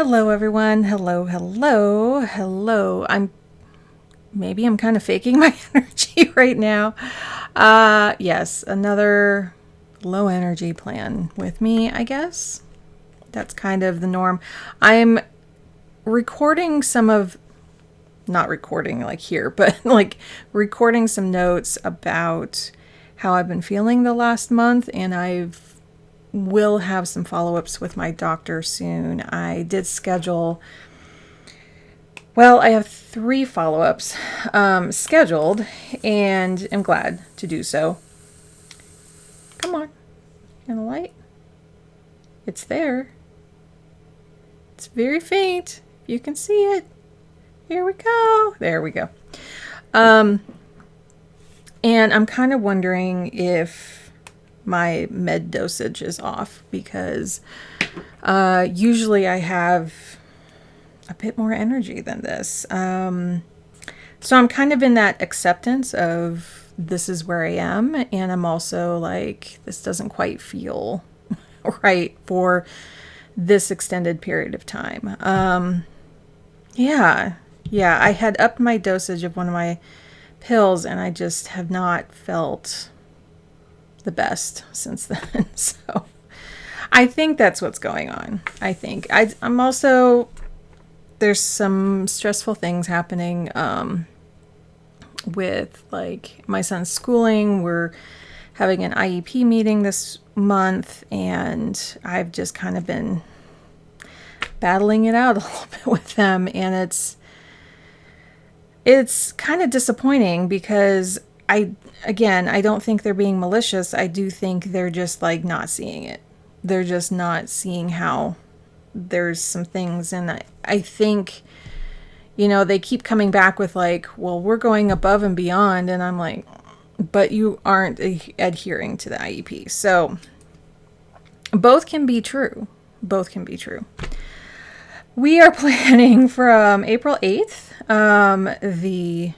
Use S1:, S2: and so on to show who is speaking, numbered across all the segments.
S1: Hello everyone. Hello. Maybe I'm kind of faking my energy right now. Yes, another low energy plan with me, I guess. That's kind of the norm. I'm recording not recording like here, but like recording some notes about how I've been feeling the last month, and will have some follow-ups with my doctor soon. I did schedule, I have 3 follow-ups scheduled, and I'm glad to do so. Come on, in the light. It's there. It's very faint. You can see it. Here we go. There we go. And I'm kind of wondering if my med dosage is off, because usually I have a bit more energy than this. So I'm kind of in that acceptance of this is where I am, and I'm also like, this doesn't quite feel right for this extended period of time. Yeah, I had upped my dosage of one of my pills, and I just have not felt the best since then. So I think that's what's going on. I'm also, there's some stressful things happening with like my son's schooling. We're having an IEP meeting this month, and I've just kind of been battling it out a little bit with them, and it's kind of disappointing because I don't think they're being malicious. I do think they're just like not seeing it. They're just not seeing how there's some things, and I think, they keep coming back with like, well, we're going above and beyond, and I'm like, but you aren't adhering to the IEP. So both can be true. We are planning from April 8th, the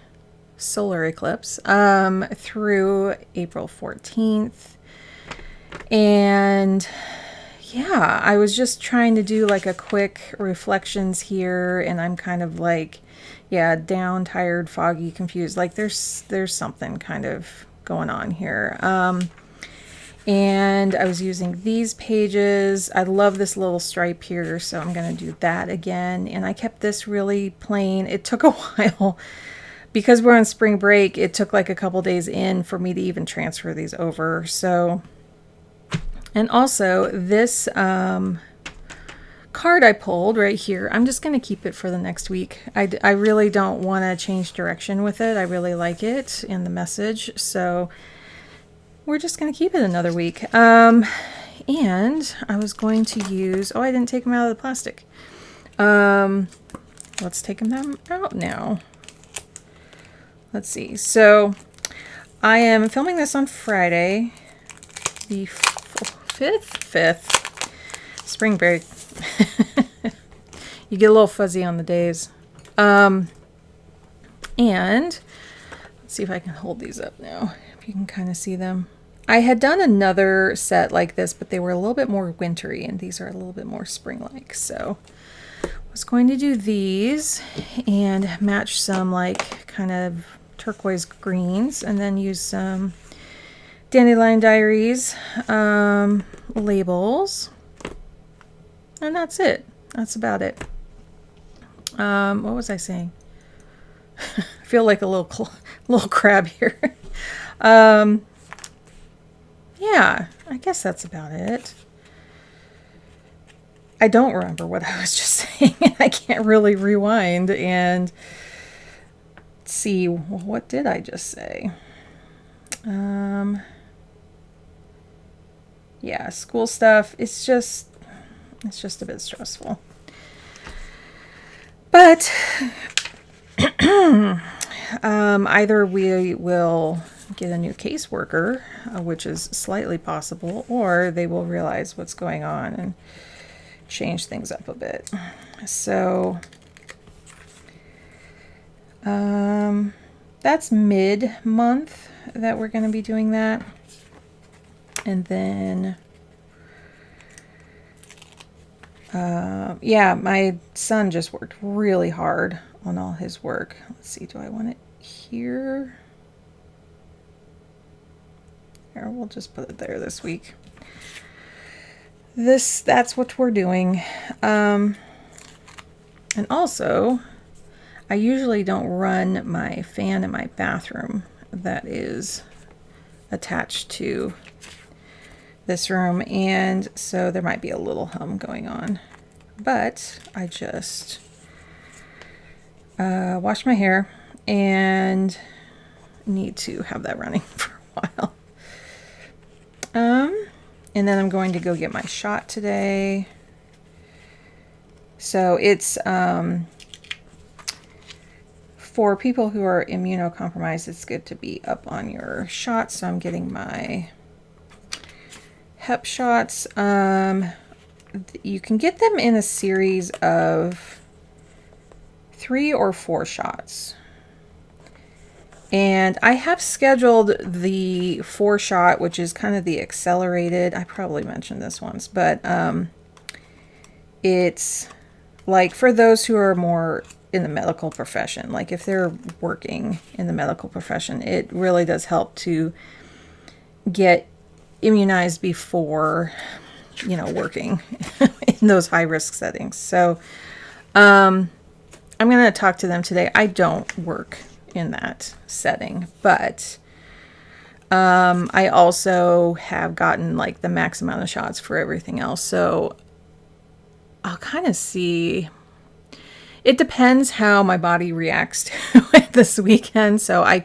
S1: solar eclipse, through April 14th. And yeah, I was just trying to do like a quick reflections here, and I'm kind of like, down, tired, foggy, confused. Like there's something kind of going on here. And I was using these pages. I love this little stripe here, so I'm going to do that again. And I kept this really plain. It took a while because we're on spring break. It took like a couple days in for me to even transfer these over. So, and also this card I pulled right here, I'm just going to keep it for the next week. I really don't want to change direction with it. I really like it and the message. So we're just going to keep it another week. And I was going to use, I didn't take them out of the plastic. Let's take them out now. Let's see. So I am filming this on Friday, the 5th, spring break. You get a little fuzzy on the days. And let's see if I can hold these up now, if you can kind of see them. I had done another set like this, but they were a little bit more wintry, and these are a little bit more spring-like. So I was going to do these and match some like kind of turquoise greens, and then use some Dandelion Diaries labels, and that's it. That's about it. What was I saying? I feel like a little crab here. Yeah, I guess that's about it. I don't remember what I was just saying. I can't really rewind and see, what did I just say? Yeah, school stuff. It's just a bit stressful. But either we will get a new caseworker, which is slightly possible, or they will realize what's going on and change things up a bit. So that's mid-month that we're going to be doing that. And then Yeah, my son just worked really hard on all his work. Let's see, do I want it here? Here, we'll just put it there this week. That's what we're doing. And also, I usually don't run my fan in my bathroom that is attached to this room, and so there might be a little hum going on. But I just washed my hair and need to have that running for a while. And then I'm going to go get my shot today. So it's for people who are immunocompromised, it's good to be up on your shots. So I'm getting my Hep shots. You can get them in a series of 3 or 4 shots. And I have scheduled the 4 shot, which is kind of the accelerated. I probably mentioned this once, but it's like for those who are more in the medical profession, like if they're working in the medical profession, it really does help to get immunized before, you know, working in those high risk settings. So I'm going to talk to them today. I don't work in that setting, but I also have gotten like the max amount of shots for everything else. So I'll kind of see. It depends how my body reacts to it this weekend. So I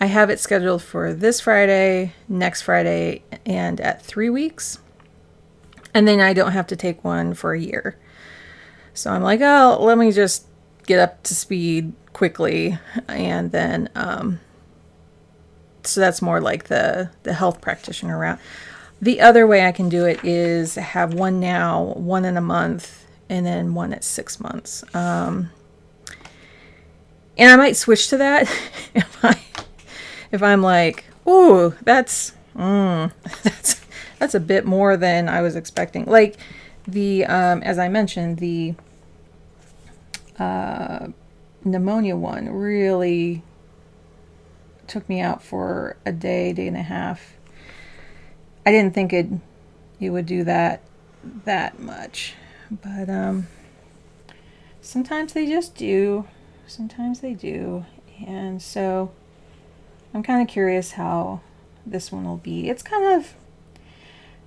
S1: have it scheduled for this Friday, next Friday, and at 3 weeks. And then I don't have to take one for a year. So I'm like, oh, let me just get up to speed quickly. And then, so that's more like the health practitioner route. The other way I can do it is have one now, one in a month, and then one at 6 months. And I might switch to that if I'm like, ooh, that's a bit more than I was expecting. Like the as I mentioned, the pneumonia one really took me out for a day and a half. I didn't think it would do that much, but sometimes they just do. Sometimes they do, and so I'm kind of curious how this one will be. It's kind of,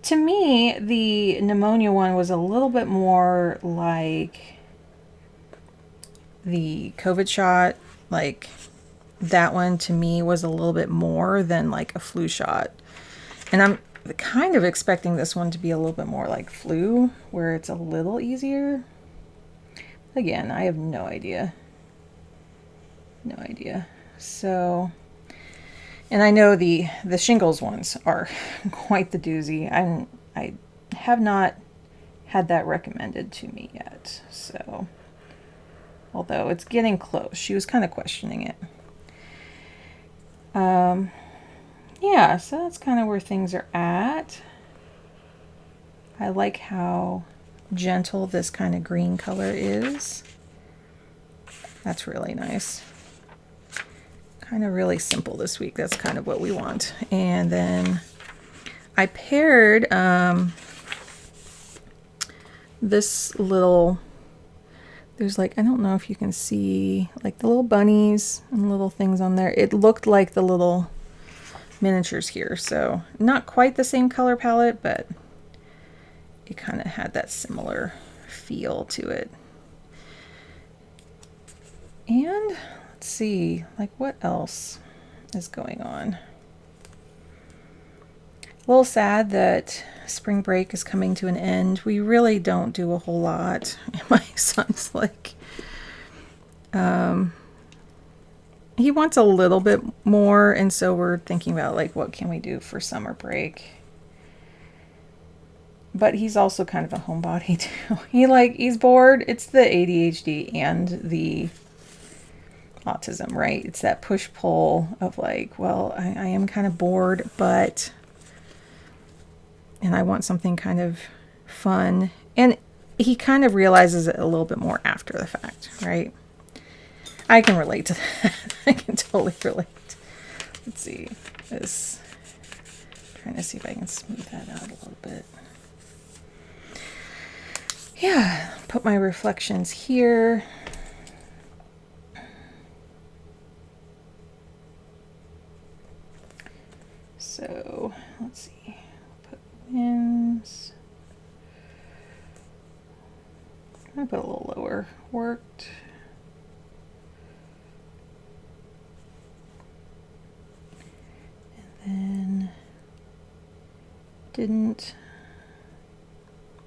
S1: to me, the pneumonia one was a little bit more like the COVID shot. Like that one to me was a little bit more than like a flu shot. And I'm kind of expecting this one to be a little bit more like flu, where it's a little easier. Again, I have no idea. No idea. So, and I know the shingles ones are quite the doozy. I have not had that recommended to me yet. So, although it's getting close, she was kind of questioning it. Yeah, so that's kind of where things are at. I like how gentle this kind of green color is. That's really nice. Kind of really simple this week. That's kind of what we want. And then I paired this little, there's like, I don't know if you can see like the little bunnies and little things on there. It looked like the little miniatures here. So not quite the same color palette, but it kind of had that similar feel to it. And let's see, like what else is going on? A little sad that spring break is coming to an end. We really don't do a whole lot. My son's like, he wants a little bit more, and so we're thinking about like what can we do for summer break. But he's also kind of a homebody too. He's bored. It's the ADHD and the autism, right? It's that push-pull of like, well, I am kind of bored, and I want something kind of fun. And he kind of realizes it a little bit more after the fact, right? I can relate to that. I can totally relate. Let's see this. Trying to see if I can smooth that out a little bit. Yeah, put my reflections here. So let's see. Put wins. I'm gonna put a little lower. Worked. And then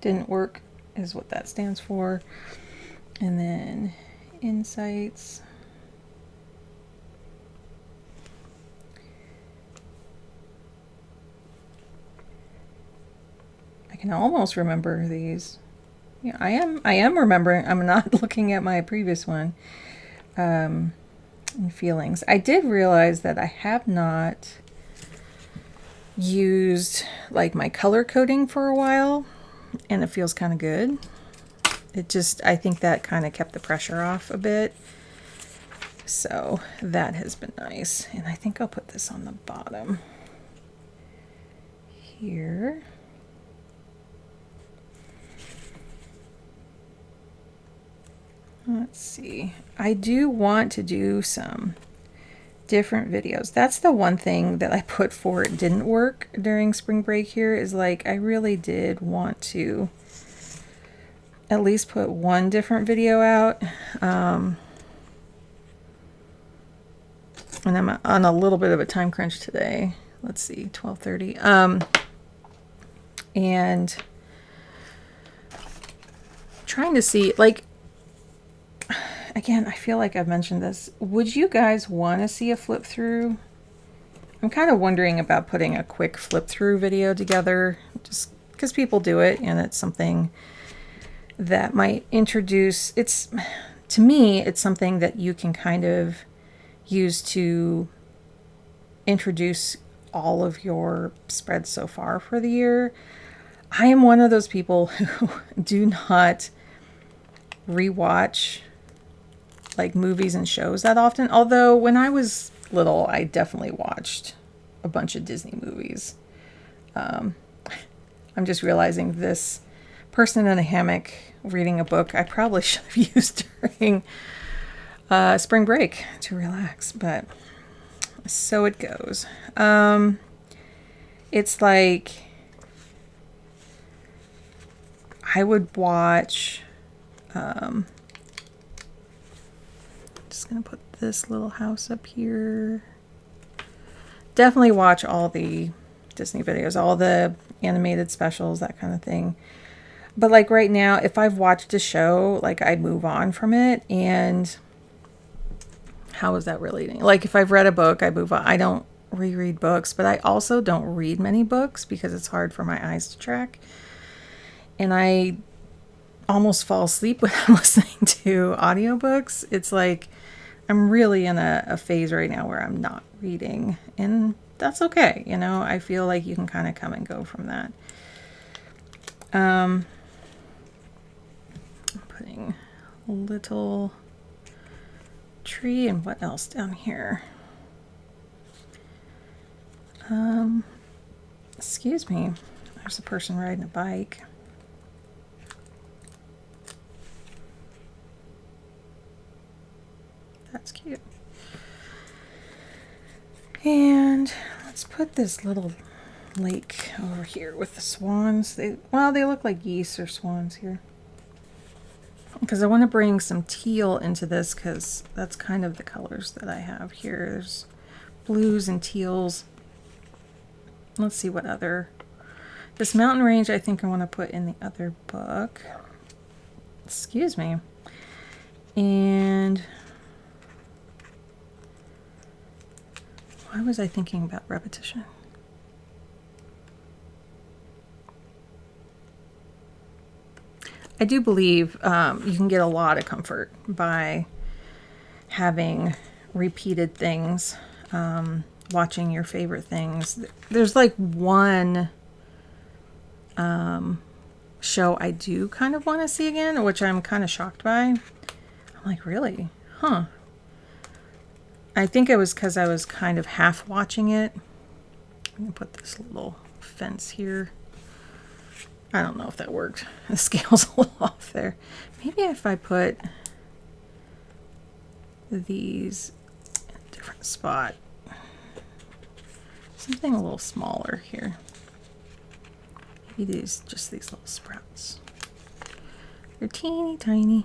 S1: didn't work is what that stands for. And then insights. I can almost remember these. Yeah, I am remembering. I'm not looking at my previous one. And feelings. I did realize that I have not used like my color coding for a while, and it feels kind of good. It just, I think that kind of kept the pressure off a bit. So that has been nice. And I think I'll put this on the bottom here. Let's see. I do want to do some different videos. That's the one thing that I put for it didn't work during spring break here, is like I really did want to at least put one different video out. And I'm on a little bit of a time crunch today. Let's see, 12:30. And trying to see, like, again, I feel like I've mentioned this. Would you guys want to see a flip through? I'm kind of wondering about putting a quick flip through video together, just because people do it, and it's something that might introduce, to me, it's something that you can kind of use to introduce all of your spreads so far for the year. I am one of those people who do not rewatch like movies and shows that often. Although when I was little, I definitely watched a bunch of Disney movies. I'm just realizing this person in a hammock reading a book I probably should have used during spring break to relax, but so it goes. It's like I would watch, just gonna put this little house up here. Definitely watch all the Disney videos, all the animated specials, that kind of thing. But like right now, if I've watched a show, like I move on from it. And how is that relating? Like if I've read a book, I move on. I don't reread books, but I also don't read many books because it's hard for my eyes to track. And I almost fall asleep when I'm listening to audiobooks. It's like I'm really in a phase right now where I'm not reading, and that's okay. You know, I feel like you can kind of come and go from that. I'm putting a little tree, and what else down here? Excuse me, there's a person riding a bike. That's cute. And let's put this little lake over here with the swans. They look like geese or swans here. Because I want to bring some teal into this, because that's kind of the colors that I have here. There's blues and teals. Let's see what other. This mountain range I think I want to put in the other book. Excuse me. And why was I thinking about repetition? I do believe you can get a lot of comfort by having repeated things, watching your favorite things. There's like one show I do kind of want to see again, which I'm kind of shocked by. I'm like, really? Huh. I think it was because I was kind of half watching it. I'm going to put this little fence here. I don't know if that worked. The scale's a little off there. Maybe if I put these in a different spot. Something a little smaller here. Maybe just these little sprouts. They're teeny tiny.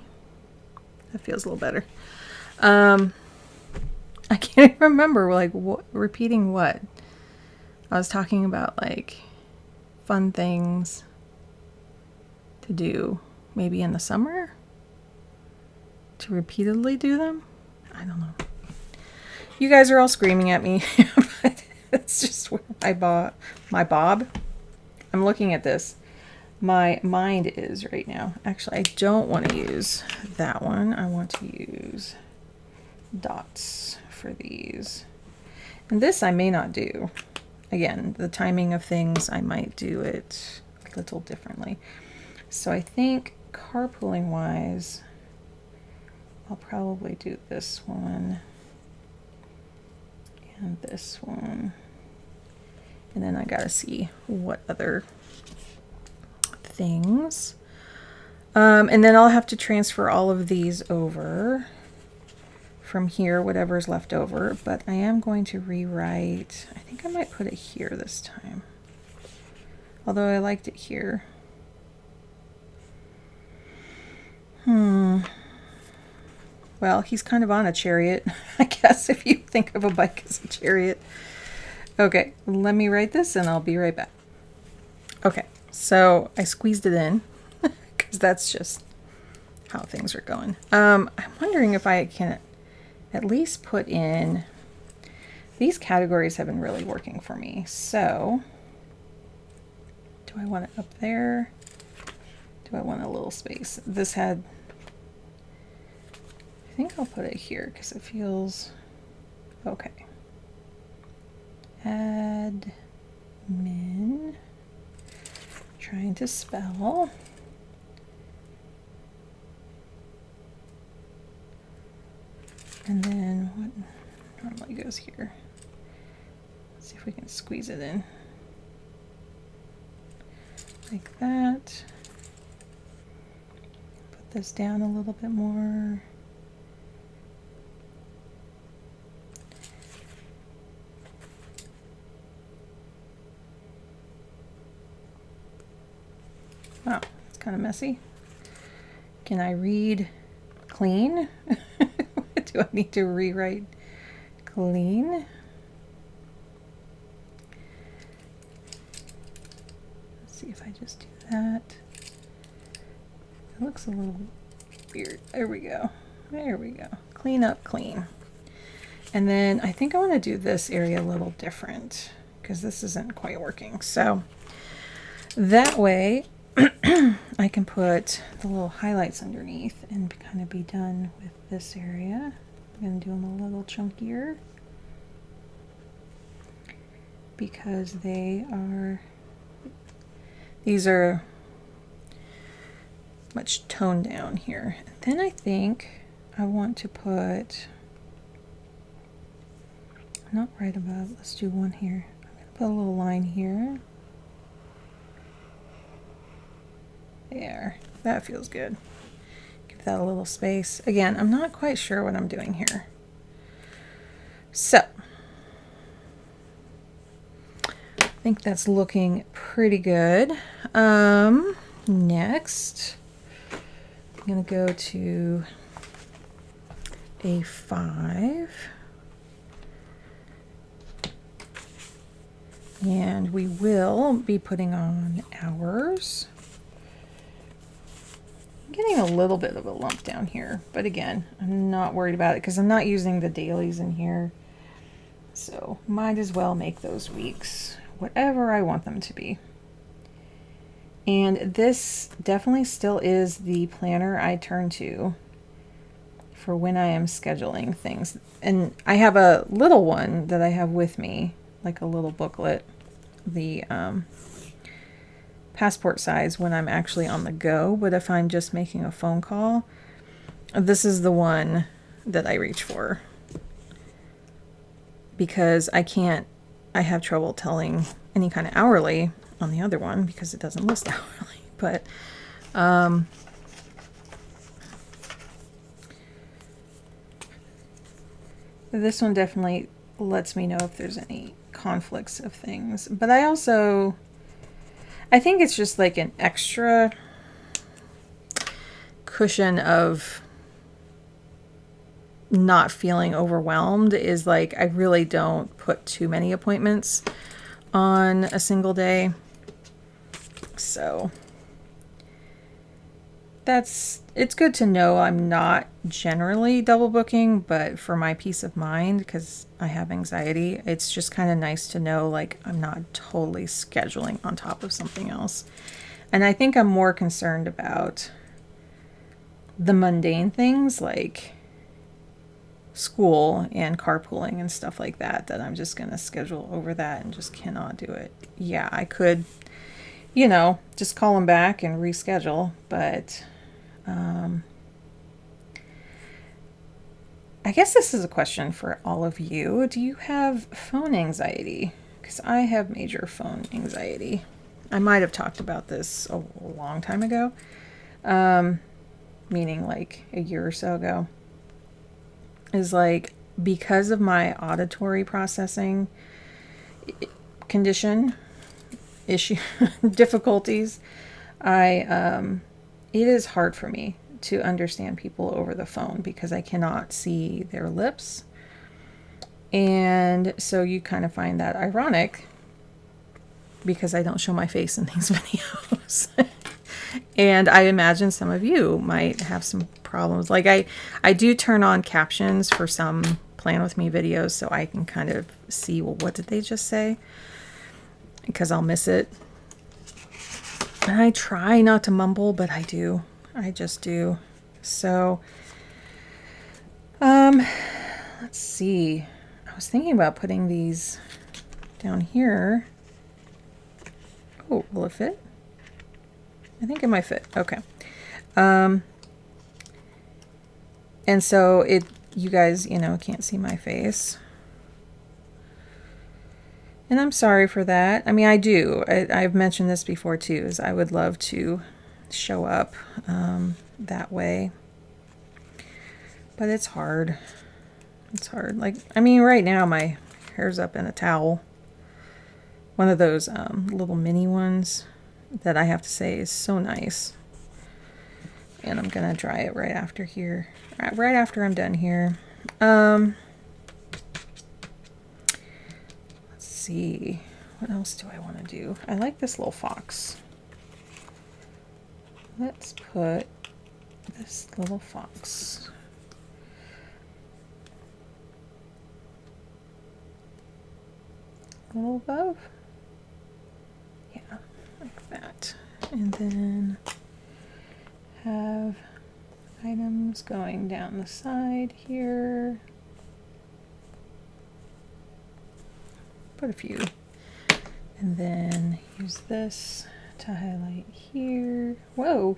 S1: That feels a little better. I can't remember, like, repeating what. I was talking about, like, fun things to do maybe in the summer, to repeatedly do them. I don't know. You guys are all screaming at me, but it's just where my bob. I'm looking at this. My mind is right now. Actually, I don't want to use that one. I want to use dots for these. And this I may not do. Again, the timing of things, I might do it a little differently. So I think carpooling wise, I'll probably do this one and this one. And then I gotta see what other things. And then I'll have to transfer all of these over from here, whatever's left over. But I am going to rewrite, I think I might put it here this time. Although I liked it here. Well, he's kind of on a chariot, I guess, if you think of a bike as a chariot. Okay, let me write this and I'll be right back. Okay, so I squeezed it in because that's just how things are going. I'm wondering if I can at least put in, these categories have been really working for me. So do I want it up there? Do I want a little space? This had, I think I'll put it here because it feels okay. Admin, trying to spell. And then what normally goes here? Let's see if we can squeeze it in. Like that. Put this down a little bit more. Wow, it's kind of messy. Can I read clean? Do I need to rewrite clean? Let's see if I just do that. It looks a little weird. There we go. There we go. Clean up, clean. And then I think I want to do this area a little different because this isn't quite working. So that way I can put the little highlights underneath and kind of be done with this area. I'm going to do them a little chunkier because these are much toned down here. And then I think I want to put, not right above, let's do one here. I'm going to put a little line here. There, that feels good. Give that a little space. Again, I'm not quite sure what I'm doing here. So, I think that's looking pretty good. Next, I'm gonna go to A5. And we will be putting on hours. Getting a little bit of a lump down here, but again, I'm not worried about it because I'm not using the dailies in here. So might as well make those weeks whatever I want them to be. And this definitely still is the planner I turn to for when I am scheduling things. And I have a little one that I have with me, like a little booklet. The passport size when I'm actually on the go, but if I'm just making a phone call, this is the one that I reach for, because I have trouble telling any kind of hourly on the other one because it doesn't list hourly. But this one definitely lets me know if there's any conflicts of things. But I think it's just like an extra cushion of not feeling overwhelmed, is like I really don't put too many appointments on a single day. So it's good to know I'm not generally double booking, but for my peace of mind, because I have anxiety, it's just kind of nice to know like I'm not totally scheduling on top of something else. And I think I'm more concerned about the mundane things like school and carpooling and stuff like that, that I'm just going to schedule over that and just cannot do it. Yeah, I could, just call them back and reschedule, but I guess this is a question for all of you. Do you have phone anxiety? Because I have major phone anxiety. I might have talked about this a long time ago, meaning like a year or so ago. Is like, because of my auditory processing condition, issue, difficulties, it is hard for me to understand people over the phone because I cannot see their lips. And so you kind of find that ironic because I don't show my face in these videos. And I imagine some of you might have some problems. Like I do turn on captions for some Plan With Me videos so I can kind of see, well, what did they just say? Because I'll miss it. And I try not to mumble, but I do. I just do. So, let's see. I was thinking about putting these down here. Oh, will it fit? I think it might fit. Okay. And so you guys, can't see my face. And I'm sorry for that. I mean, I do. I've mentioned this before too, is I would love to show up that way. But it's hard. It's hard. Like, I mean, right now my hair's up in a towel. One of those little mini ones that I have to say is so nice. And I'm going to dry it right after here. Right after I'm done here. Let's see. What else do I want to do? I like this little fox. Let's put this little fox. A little above. Yeah, like that. And then have items going down the side here. Put a few. And then use this to highlight here. Whoa!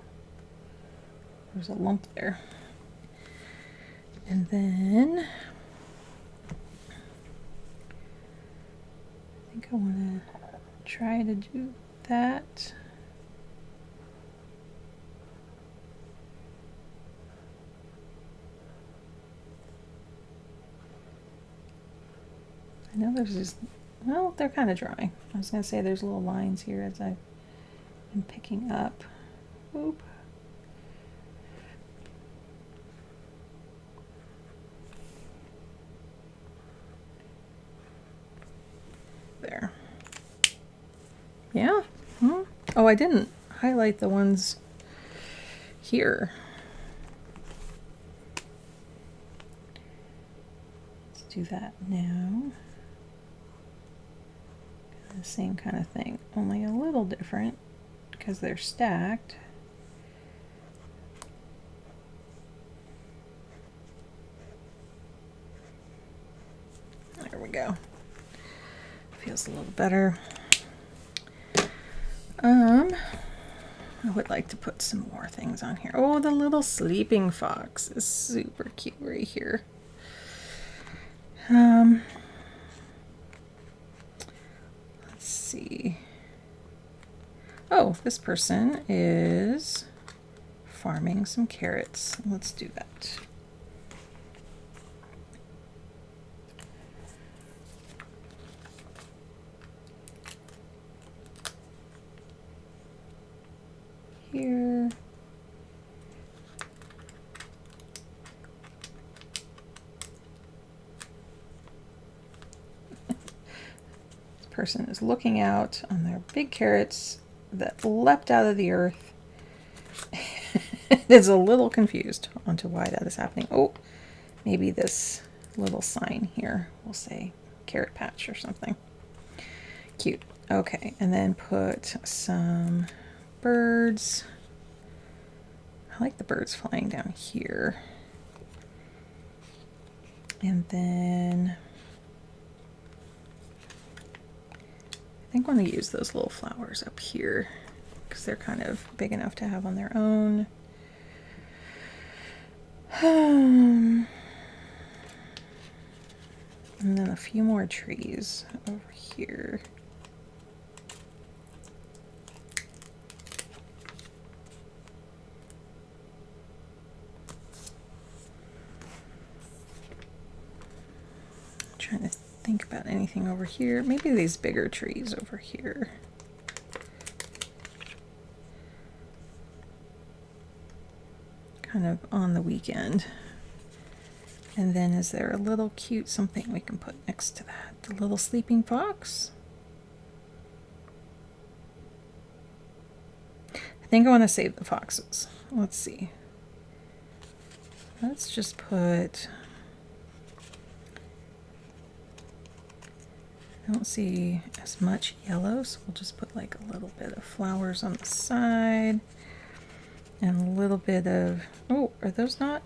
S1: There's a lump there. And then I think I want to try to do that. I know there's this, well, they're kind of dry. I was going to say there's little lines here as I've been picking up. Oop. There. Yeah. Oh, I didn't highlight the ones here. Let's do that now. The same kind of thing, only a little different because they're stacked. There we go. Feels a little better. I would like to put some more things on here. Oh, the little sleeping fox is super cute right here. Let's see. Oh, this person is farming some carrots. Let's do that. Here. This person is looking out on their big carrots that leapt out of the earth. Is a little confused onto why that is happening. Oh, maybe this little sign here will say carrot patch or something. Cute. Okay, and then put some birds. I like the birds flying down here. And then I think I'm going to use those little flowers up here because they're kind of big enough to have on their own. And then a few more trees over here. Trying to think about anything over here. Maybe these bigger trees over here. Kind of on the weekend. And then is there a little cute something we can put next to that? The little sleeping fox? I think I want to save the foxes. Let's see. Let's just put... I don't see as much yellow, so we'll just put like a little bit of flowers on the side. And a little bit of... Oh, are those not?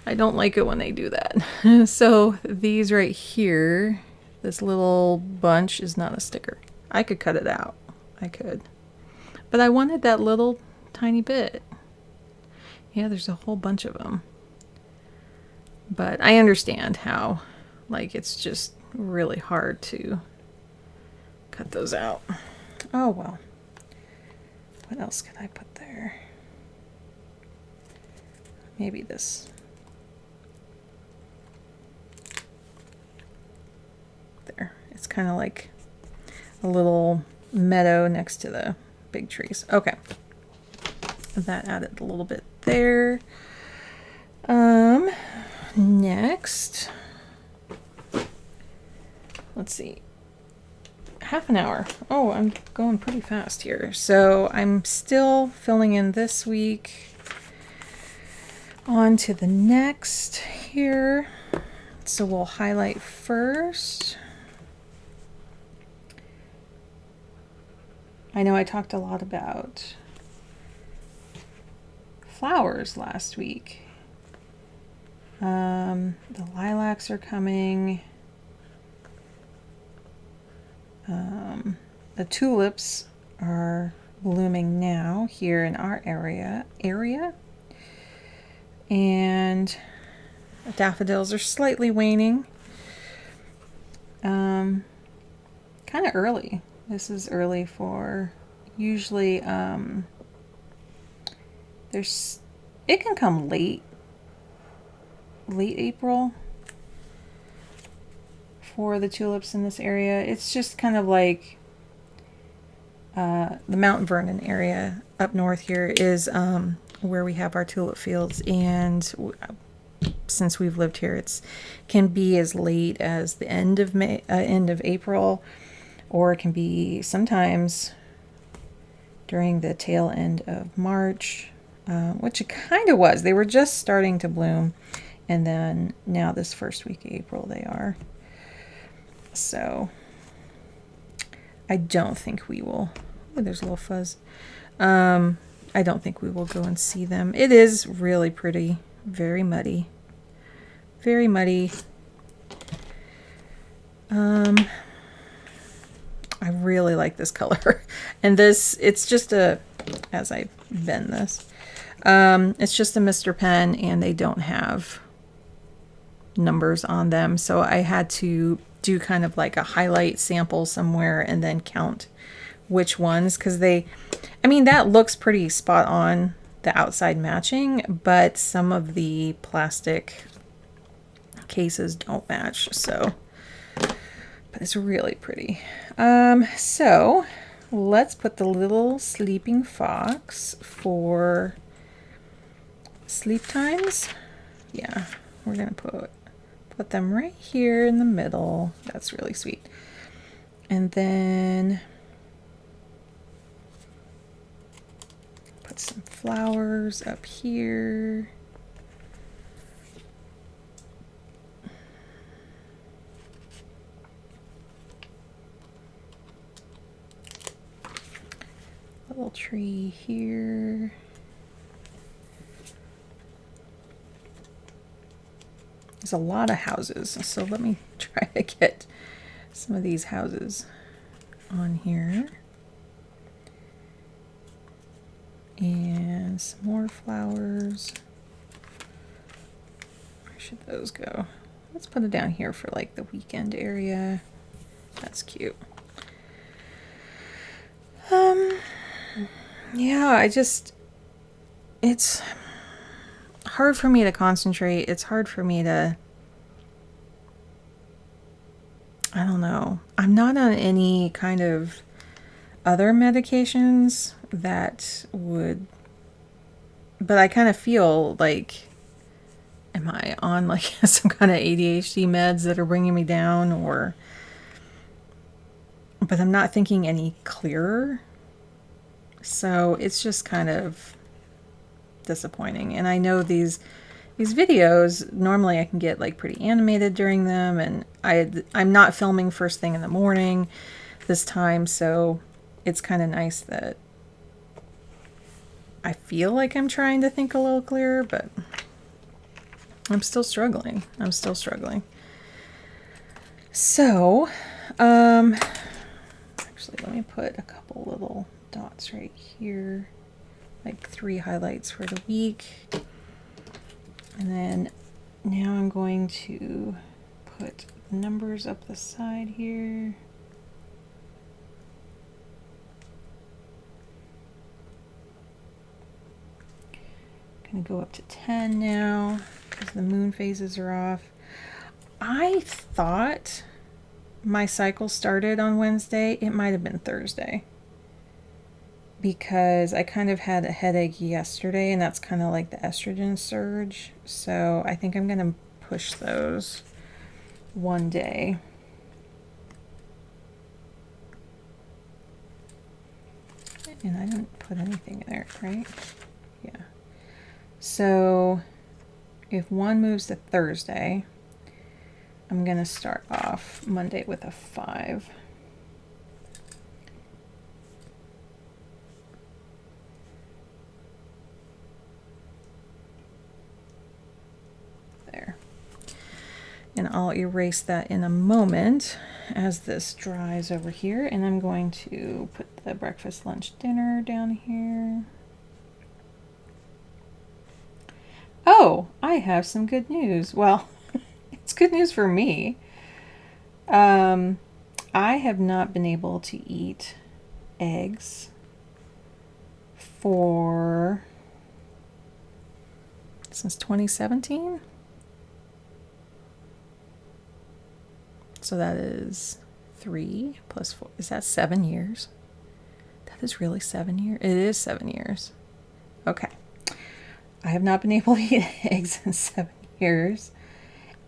S1: I don't like it when they do that. So these right here, this little bunch is not a sticker. I could cut it out. I could. But I wanted that little tiny bit. Yeah, there's a whole bunch of them. But I understand how, like, it's just really hard to cut those out. Oh, well. What else could I put there? Maybe this. There. It's kind of like a little meadow next to the big trees. Okay. That added a little bit there. Next. Let's see. Half an hour. Oh, I'm going pretty fast here. So I'm still filling in this week. On to the next here. So we'll highlight first. I know I talked a lot about flowers last week. The lilacs are coming. The tulips are blooming now here in our area. And the daffodils are slightly waning. Kind of early. This is early for usually it can come late April for the tulips in this area. It's just kind of like the Mount Vernon area up north here is where we have our tulip fields, and since we've lived here, it's can be as late as the end of April, or it can be sometimes during the tail end of March, which it kind of was. They were just starting to bloom, and then now this first week of April they are. So I don't think we will. Oh, there's a little fuzz. I don't think we will go and see them. It is really pretty. Very muddy. Very muddy. I really like this color. And this, it's just a, as I bend this, it's just a Mr. Pen, and they don't have numbers on them. So I had to do kind of like a highlight sample somewhere and then count which ones, because they, I mean, that looks pretty spot on, the outside matching, but some of the plastic cases don't match. So, but it's really pretty. So let's put the little sleeping fox for sleep times. Yeah, we're gonna put them right here in the middle. That's really sweet. And then put some flowers up here. A little tree here. There's a lot of houses, so let me try to get some of these houses on here. And some more flowers. Where should those go? Let's put it down here for like the weekend area. That's cute. Yeah, it's hard for me to concentrate. It's hard for me to, I don't know. I'm not on any kind of other medications that would, but I kind of feel like, am I on like some kind of ADHD meds that are bringing me down, or, but I'm not thinking any clearer. So it's just kind of disappointing. And I know these videos, normally I can get like pretty animated during them, and I'm not filming first thing in the morning this time, so it's kind of nice that I feel like I'm trying to think a little clearer, but I'm still struggling. So, actually, let me put a couple little dots right here, like 3 highlights for the week. And then now I'm going to put numbers up the side here. Gonna go up to 10 now because the moon phases are off. I thought my cycle started on Wednesday. It might have been Thursday, because I kind of had a headache yesterday, and that's kind of like the estrogen surge. So I think I'm going to push those one day. And I didn't put anything in there, right? Yeah. So if one moves to Thursday, I'm going to start off Monday with a 5. There. And I'll erase that in a moment as this dries over here. And I'm going to put the breakfast, lunch, dinner down here. Oh, I have some good news. Well, it's good news for me. I have not been able to eat eggs since 2017. So that is 3 plus 4. Is that 7 years? That is really 7 years. It is 7 years. Okay. I have not been able to eat eggs in 7 years.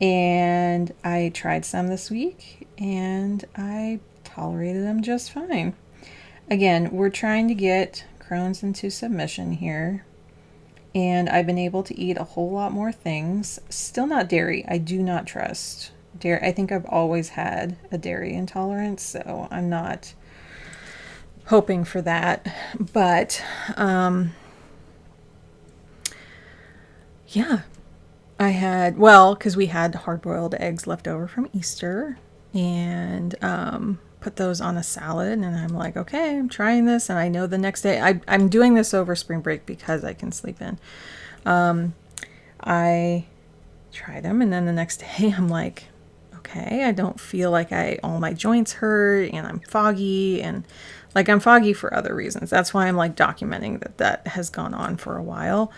S1: And I tried some this week, and I tolerated them just fine. Again, we're trying to get Crohn's into submission here. And I've been able to eat a whole lot more things. Still not dairy. I do not trust dairy. I think I've always had a dairy intolerance, so I'm not hoping for that. But yeah, I had, well, because we had hard-boiled eggs left over from Easter, and put those on a salad, and I'm like, okay, I'm trying this, and I know the next day I'm doing this over spring break because I can sleep in. I try them, and then the next day I'm like, okay, I don't feel like all my joints hurt, and I'm foggy, and like I'm foggy for other reasons. That's why I'm like documenting that has gone on for a while.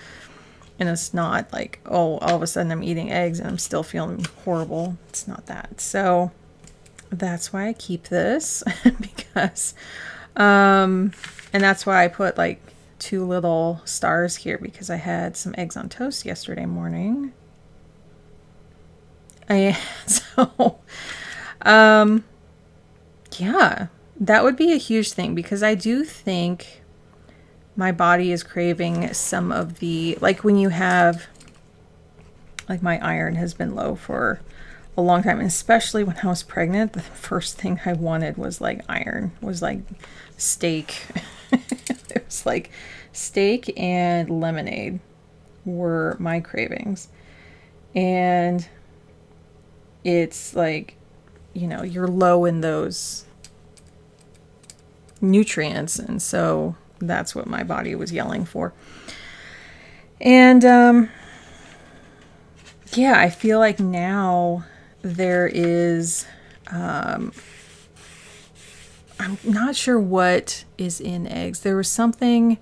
S1: And it's not like, oh, all of a sudden I'm eating eggs and I'm still feeling horrible. It's not that. So that's why I keep this because, and that's why I put like 2 little stars here, because I had some eggs on toast yesterday morning. So, yeah, that would be a huge thing, because I do think my body is craving some of the, like when you have, like my iron has been low for a long time, and especially when I was pregnant, the first thing I wanted was like iron, was like steak. It was like steak and lemonade were my cravings. And it's like, you know, you're low in those nutrients, and so that's what my body was yelling for. And yeah, I feel like now there is, I'm not sure what is in eggs. There was something,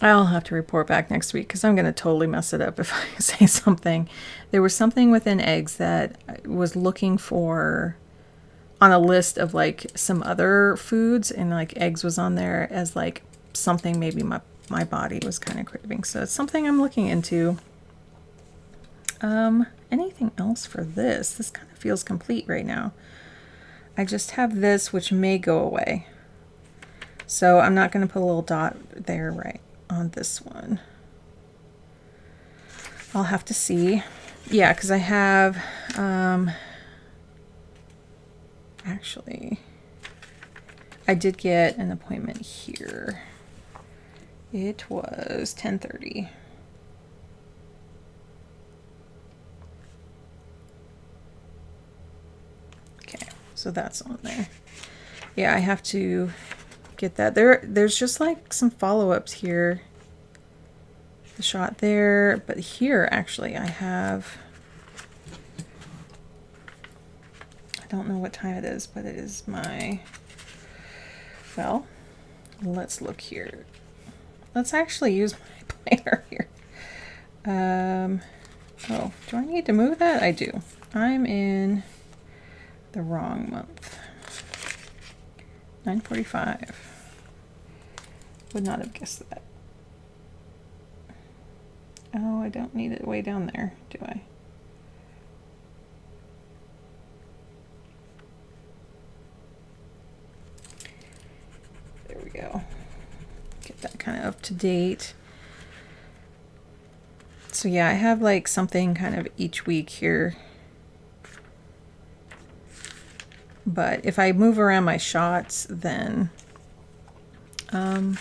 S1: I'll have to report back next week because I'm going to totally mess it up if I say something. There was something within eggs that I was looking for on a list of like some other foods, and like eggs was on there as like something maybe my body was kind of craving. So it's something I'm looking into. Anything else for this? This kind of feels complete right now. I just have this, which may go away. So I'm not going to put a little dot there right on this one. I'll have to see. Yeah, because I have, actually, I did get an appointment here. It was 10:30. Okay, so that's on there. Yeah, I have to get that. There's just like some follow-ups here. The shot there, but here actually I have, I don't know what time it is, but it is my, well, let's look here. Let's actually use my planner here. Oh, do I need to move that? I do. I'm in the wrong month. 9:45. Would not have guessed that. Oh, I don't need it way down there, do I? There we go. Get that kind of up to date. So yeah, I have like something kind of each week here. But if I move around my shots, then I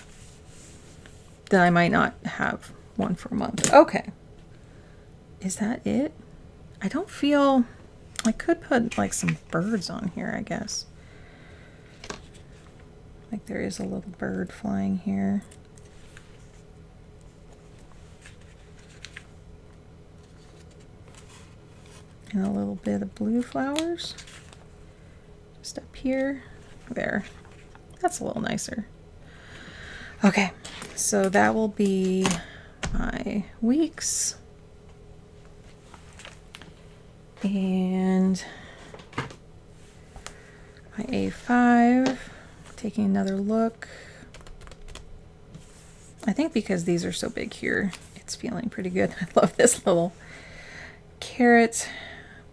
S1: might not have one for a month. Okay. Is that it? I don't feel, I could put like some birds on here, I guess. Like there is a little bird flying here. And a little bit of blue flowers. Just up here. There. That's a little nicer. Okay, so that will be my weeks. And my A5. Taking another look. I think because these are so big here, it's feeling pretty good. I love this little carrot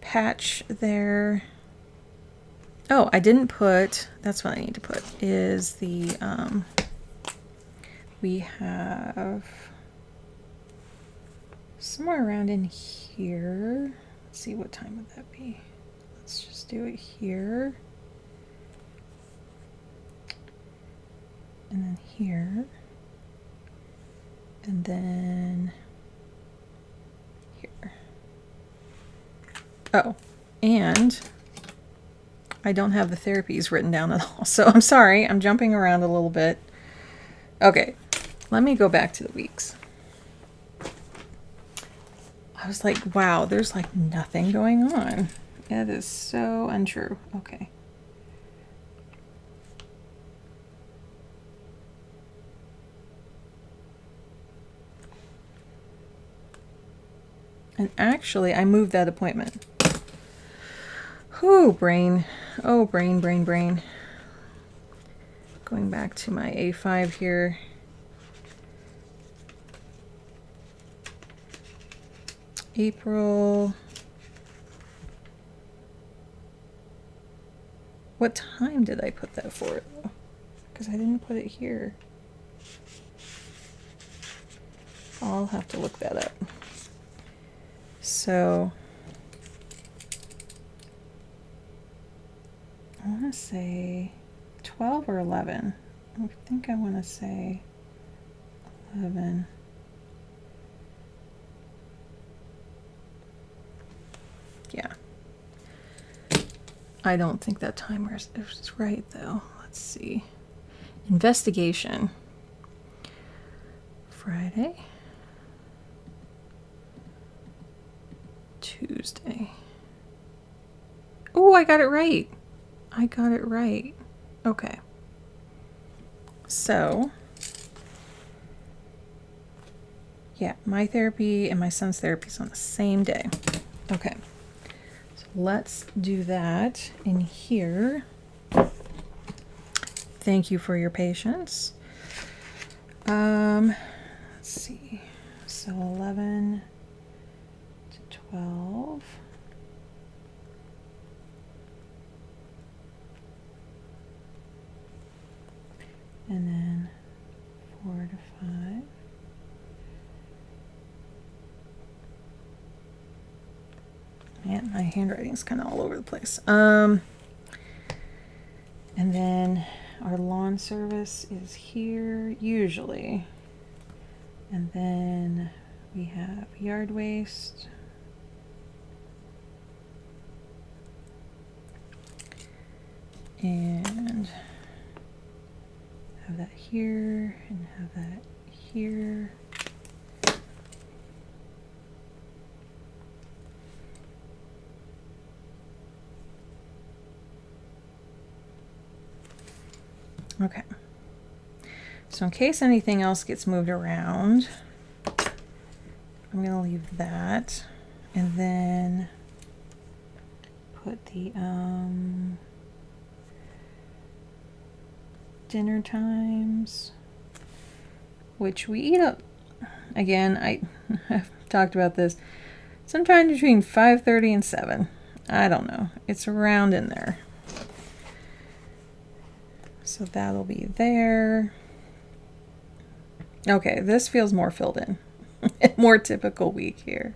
S1: patch there. Oh, I didn't put, that's what I need to put, is the, we have somewhere around in here. Let's see, what time would that be? Let's just do it here. And then here. And then here. Oh, and I don't have the therapies written down at all. So I'm sorry, I'm jumping around a little bit. Okay, let me go back to the weeks. I was like, wow, there's like nothing going on. That is so untrue. Okay. And actually, I moved that appointment. Whew, brain. Oh, brain, brain, brain. Going back to my A5 here. April. What time did I put that for, though? Because I didn't put it here. I'll have to look that up. So, I want to say 12 or 11. I think I want to say 11. Yeah. I don't think that timer is right, though. Let's see. Investigation. Friday. Tuesday. Oh, I got it right. I got it right. Okay. So, yeah, my therapy and my son's therapy is on the same day. Okay. So let's do that in here. Thank you for your patience. Let's see. So 11 to 12. And then 4 to 5. Man, my handwriting's kind of all over the place. And then our lawn service is here usually. And then we have yard waste. And have that here and have that here. Okay. So in case anything else gets moved around, I'm going to leave that and then put the dinner times, which we eat up. Again, I've talked about this. Sometime between 5:30 and 7. I don't know. It's around in there. So that'll be there. Okay, this feels more filled in. More typical week here.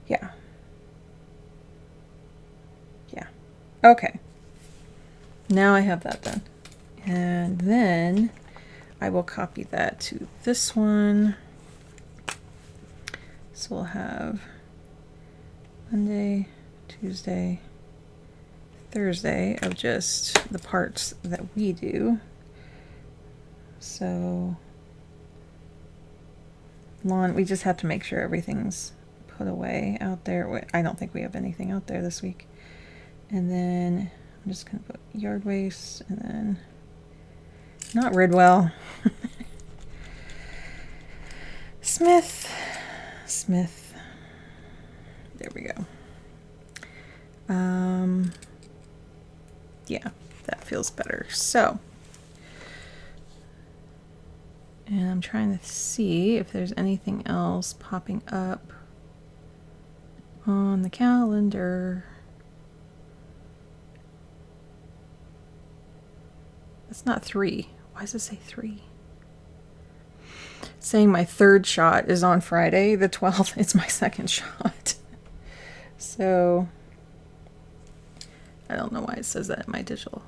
S1: Yeah. Yeah. Okay. Now I have that done. And then I will copy that to this one. So we'll have Monday, Tuesday, Thursday of just the parts that we do. So lawn, we just have to make sure everything's put away out there. I don't think we have anything out there this week. And then I'm just going to put yard waste and then not Ridwell. Smith. There we go. Yeah, that feels better. So, and I'm trying to see if there's anything else popping up on the calendar. It's not 3. Why does it say 3? It's saying my third shot is on Friday, the 12th. It's my second shot. So, I don't know why it says that in my digital.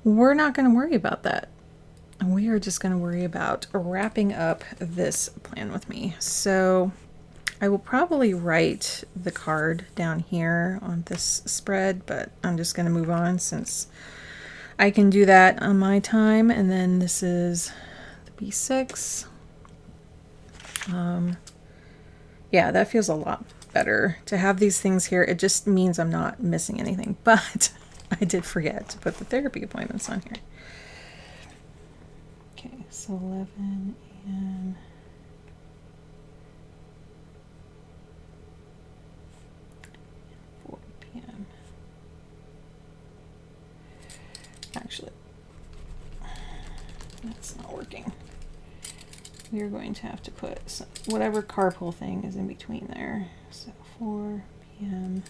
S1: We're not going to worry about that. We are just going to worry about wrapping up this plan with me. So, I will probably write the card down here on this spread, but I'm just going to move on since I can do that on my time. And then this is the B6. Yeah, that feels a lot better to have these things here. It just means I'm not missing anything, but I did forget to put the therapy appointments on here. Okay, so 11 and 4 p.m. Actually, that's not working. We are going to have to put whatever carpool thing is in between there. So 4 p.m.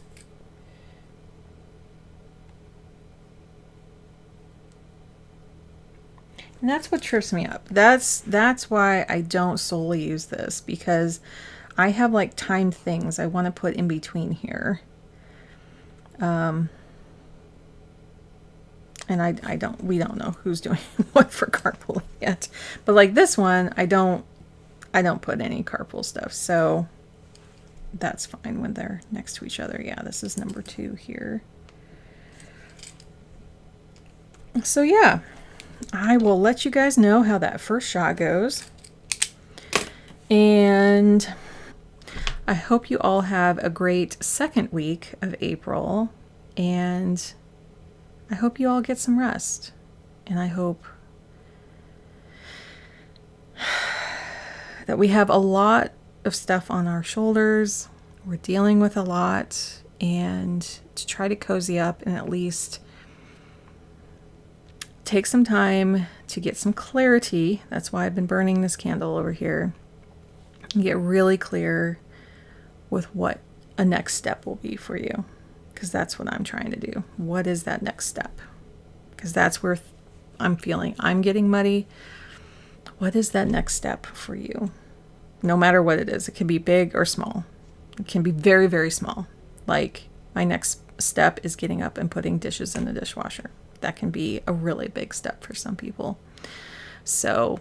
S1: And that's what trips me up. That's why I don't solely use this, because I have like timed things I want to put in between here. And we don't know who's doing what for carpool yet. But like this one, I don't put any carpool stuff. So that's fine when they're next to each other. Yeah, this is number 2 here. So yeah, I will let you guys know how that first shot goes. And I hope you all have a great second week of April. And I hope you all get some rest. And I hope that we have a lot of stuff on our shoulders. We're dealing with a lot, and to try to cozy up and at least take some time to get some clarity. That's why I've been burning this candle over here. And get really clear with what a next step will be for you. Because that's what I'm trying to do. What is that next step? Because that's where I'm feeling I'm getting muddy. What is that next step for you? No matter what it is. It can be big or small. It can be very, very small. Like my next step is getting up and putting dishes in the dishwasher. That can be a really big step for some people. So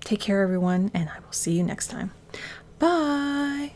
S1: take care, everyone, and I will see you next time. Bye.